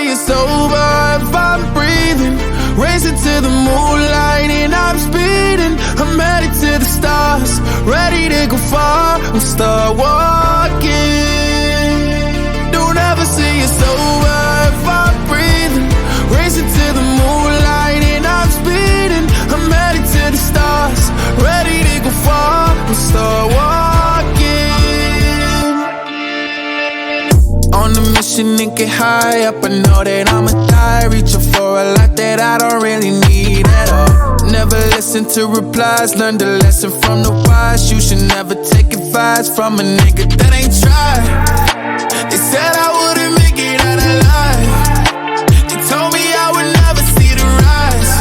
see it's over if I'm breathing. Racing to the moonlight and I'm speeding. I'm headed to the stars, ready to go far. I'm start walking. Don't ever see it's over if I'm breathing. Racing to the moonlight and I'm speeding. I'm headed to the stars, ready to go far. I'm start walking. On a mission and get high up, I know that I'ma die. Reaching for a lot that I don't really need at all. Never listen to replies, learn the lesson from the wise. You should never take advice from a nigga that ain't tried. They said I wouldn't make it out alive. They told me I would never see the rise.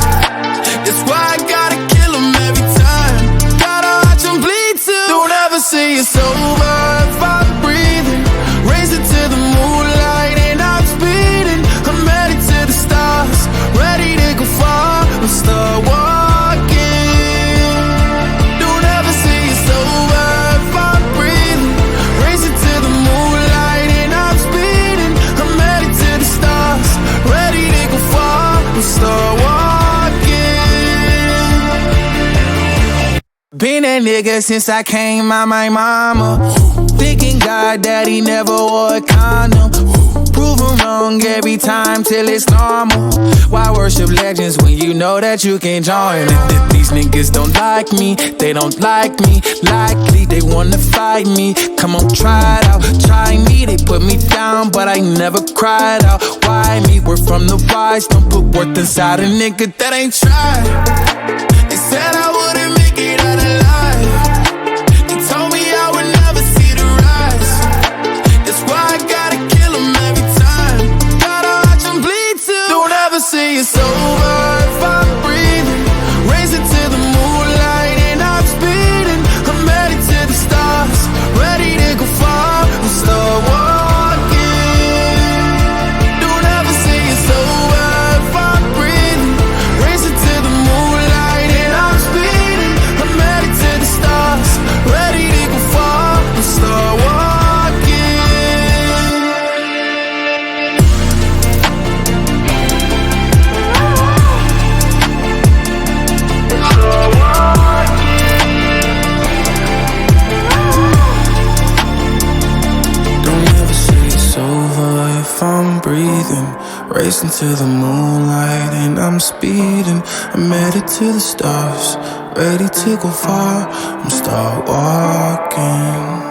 That's why I gotta kill them every time. Gotta watch them bleed too. Don't ever say it's over if I'm breathing. Racing to the moonlight and I'm speeding. I'm headed to the stars, ready to go far. I'm start walking. Don't ever say it's over if I'm breathing. Racing to the moonlight and I'm speeding. I'm headed to the stars, ready to go far. I'm start walking. Been that nigga since I came out my mama. Thinking God that he never wore a condom. Proven wrong every time till it's normal. Why worship legends when you know that you can't join it? These niggas don't like me, they don't like me. Likely they wanna fight me. Come on, try it out, try me. They put me down, but I never cried out. Why me? We're from the wise. Don't put worth inside a nigga that ain't tried. They said I wouldn't make it out alive. They told me I would never see the rise. That's why I gotta kill them every time. Gotta watch them bleed too. Don't ever say it's over if I'm breathing. Racing to the moonlight and I'm speeding. I'm headed to the stars, ready to go far. I'm start walking. Don't ever say it's over if I'm breathing. Racing to the moonlight and I'm speeding. I'm headed to the stars, ready to go far. I'm start walking. If I'm breathing, racing to the moonlight and I'm speeding. I'm headed to the stars, ready to go far. I'm start walking.